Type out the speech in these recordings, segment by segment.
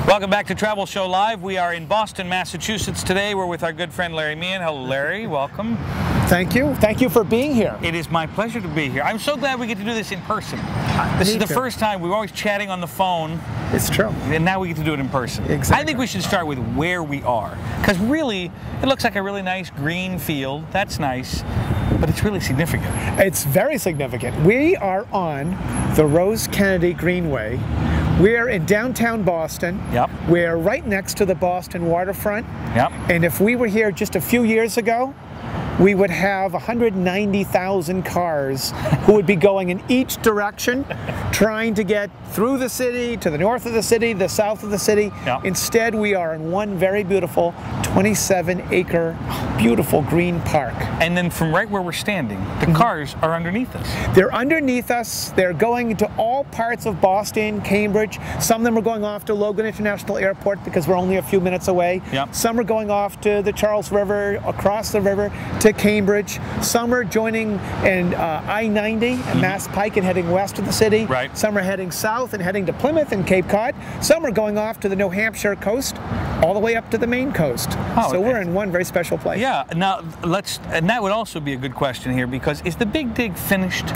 Welcome back to Travel Show Live. We are in Boston, Massachusetts today. We're with our good friend Larry Meehan. Hello, Larry. Welcome. Thank you. Thank you for being here. It is my pleasure to be here. I'm so glad we get to do this in person. This is the first time. We were always chatting on the phone. It's true. And now we get to do it in person. Exactly. I think we should start with where we are. Because really, it looks like a really nice green field. That's nice. But it's really significant. It's very significant. We are on the Rose Kennedy Greenway. We're in downtown Boston. Yep. We're right next to the Boston waterfront. Yep. And if we were here just a few years ago, we would have 190,000 cars who would be going in each direction, trying to get through the city, to the north of the city, the south of the city. Yep. Instead, we are in one very beautiful 27-acre, beautiful green park. And then from right where we're standing, the cars are underneath us. They're underneath us. They're going to all parts of Boston, Cambridge. Some of them are going off to Logan International Airport because we're only a few minutes away. Yep. Some are going off to the Charles River, across the river to Cambridge. Some are joining in I-90 and Mass Pike and heading west of the city. Right. Some are heading south and heading to Plymouth and Cape Cod. Some are going off to the New Hampshire coast, all the way up to the Maine coast. Oh, so we're in one very special place. Yeah. Now and that would also be a good question here, because is the Big Dig finished?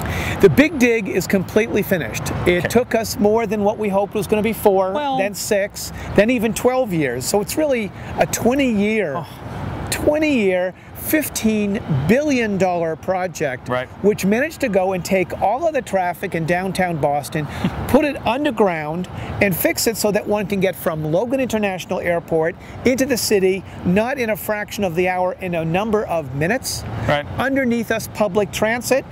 The Big Dig is completely finished. It took us more than what we hoped was going to be 4, then 6, then even 12 years. So it's really a 20-year, $15 billion project, right, which managed to go and take all of the traffic in downtown Boston, put it underground, and fix it so that one can get from Logan International Airport into the city, not in a fraction of the hour, in a number of minutes. Right. Underneath us, public transit.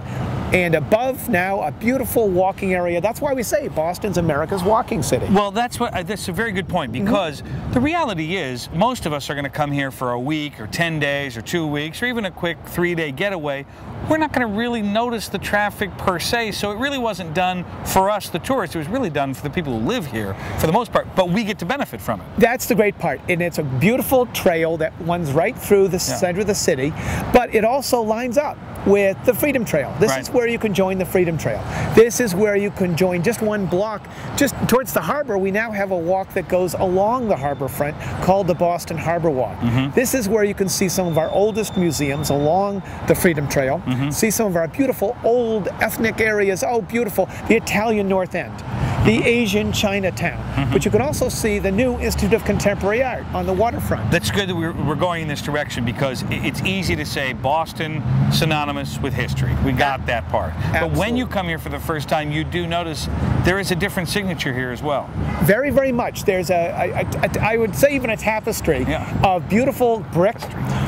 And above now, a beautiful walking area. That's why we say Boston's America's walking city. Well, that's a very good point, because the reality is most of us are going to come here for a week or 10 days or 2 weeks or even a quick 3-day getaway. We're not going to really notice the traffic per se, so it really wasn't done for us, the tourists. It was really done for the people who live here for the most part, but we get to benefit from it. That's the great part, and it's a beautiful trail that runs right through the center of the city, but it also lines up with the Freedom Trail. This is where you can join the Freedom Trail. This is where you can join just one block. Just towards the harbor, we now have a walk that goes along the harbor front called the Boston Harbor Walk. This is where you can see some of our oldest museums along the Freedom Trail, see some of our beautiful old ethnic areas. Oh, beautiful. The Italian North End, the Asian Chinatown. But you can also see the new Institute of Contemporary Art on the waterfront. That's good that we're going in this direction, because it's easy to say Boston synonymous with history. We got that part. Absolutely. But when you come here for the first time, you do notice there is a different signature here as well. Very, very much. There's I would say even a tapestry of beautiful brick,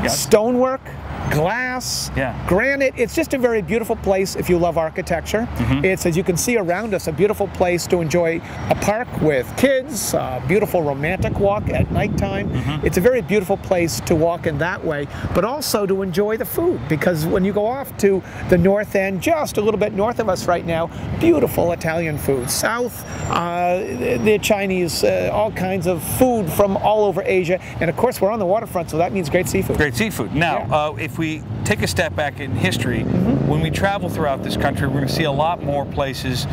stonework, glass, granite. It's just a very beautiful place if you love architecture. It's, as you can see around us, a beautiful place to enjoy a park with kids, a beautiful romantic walk at nighttime. It's a very beautiful place to walk in that way, but also to enjoy the food, because when you go off to the north end, just a little bit north of us right now, beautiful Italian food. South, the Chinese, all kinds of food from all over Asia, and of course we're on the waterfront, so that means great seafood. Great seafood. Now, if we take a step back in history, when we travel throughout this country, we're going to see a lot more places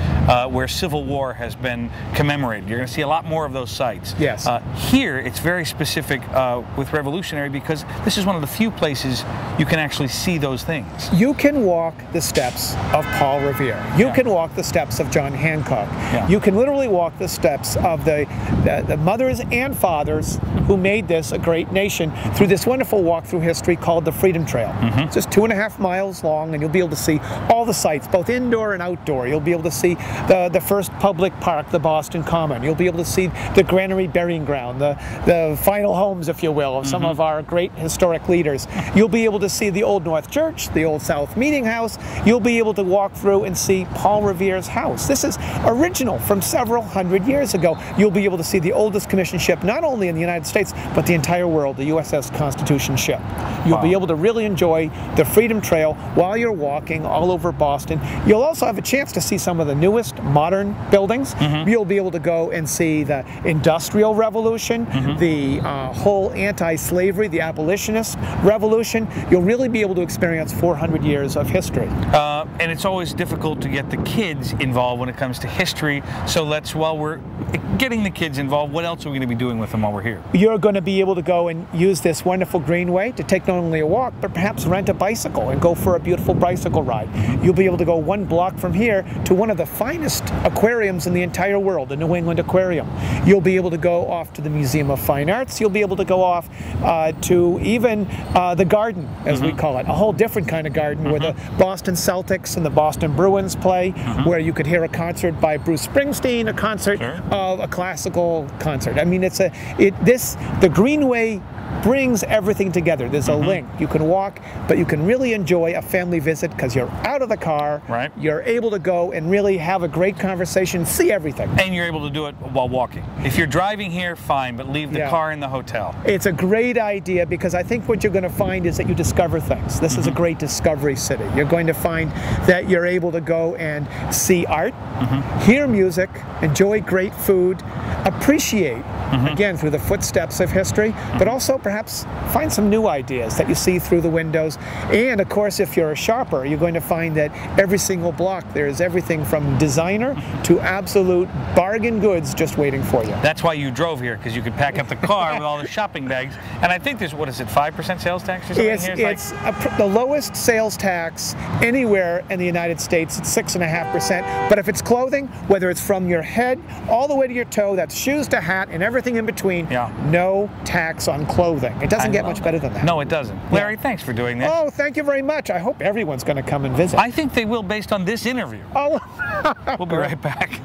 where Civil War has been commemorated. You're going to see a lot more of those sites. Yes. Here, it's very specific with Revolutionary, because this is one of the few places you can actually see those things. You can walk the steps of Paul Revere. You can walk the steps of John Hancock. You can literally walk the steps of the mothers and fathers who made this a great nation through this wonderful walk through history called the Freedom Trail. It's just 2.5 miles long, and you'll be able to see all the sites, both indoor and outdoor. You'll be able to see the first public park, the Boston Common. You'll be able to see the Granary Burying Ground, the final homes, if you will, of some of our great historic leaders. You'll be able to see the Old North Church, the Old South Meeting House. You'll be able to walk through and see Paul Revere's house. This is original from several hundred years ago. You'll be able to see the oldest commissioned ship, not only in the United States, but the entire world, the USS Constitution ship. You'll be able to really really enjoy the Freedom Trail while you're walking all over Boston. You'll also have a chance to see some of the newest modern buildings. You'll be able to go and see the Industrial Revolution, the whole anti-slavery, the abolitionist revolution. You'll really be able to experience 400 years of history. And it's always difficult to get the kids involved when it comes to history. So while we're getting the kids involved, what else are we going to be doing with them while we're here? You're going to be able to go and use this wonderful greenway to take not only a walk, but perhaps rent a bicycle and go for a beautiful bicycle ride. You'll be able to go 1 block from here to one of the finest aquariums in the entire world, the New England Aquarium. You'll be able to go off to the Museum of Fine Arts. You'll be able to go off to even the Garden, as we call it, a whole different kind of garden where the Boston Celtics and the Boston Bruins play, where you could hear a concert by Bruce Springsteen, a concert of a classical concert. I mean, the Greenway brings everything together. There's a link. You can walk, but you can really enjoy a family visit because you're out of the car. Right. You're able to go and really have a great conversation, see everything. And you're able to do it while walking. If you're driving here, fine, but leave the car in the hotel. It's a great idea because I think what you're going to find is that you discover things. This is a great discovery city. You're going to find that you're able to go and see art, hear music, enjoy great food, appreciate, again, through the footsteps of history, but also perhaps find some new ideas that you see through the windows. And of course, if you're a shopper, you're going to find that every single block there is everything from designer to absolute bargain goods just waiting for you. That's why you drove here, because you could pack up the car with all the shopping bags. And I think there's, what is it, 5% sales tax or something here? It's the lowest sales tax anywhere in the United States. It's 6.5%. But if it's clothing, whether it's from your head all the way to your toe, that's shoes to hat and everything in between, no tax on clothing. It doesn't get much better than that. No, it doesn't. Larry, thanks for doing this. Oh, thank you very much. I hope everyone's going to come and visit. I think they will based on this interview. Oh. We'll be right back.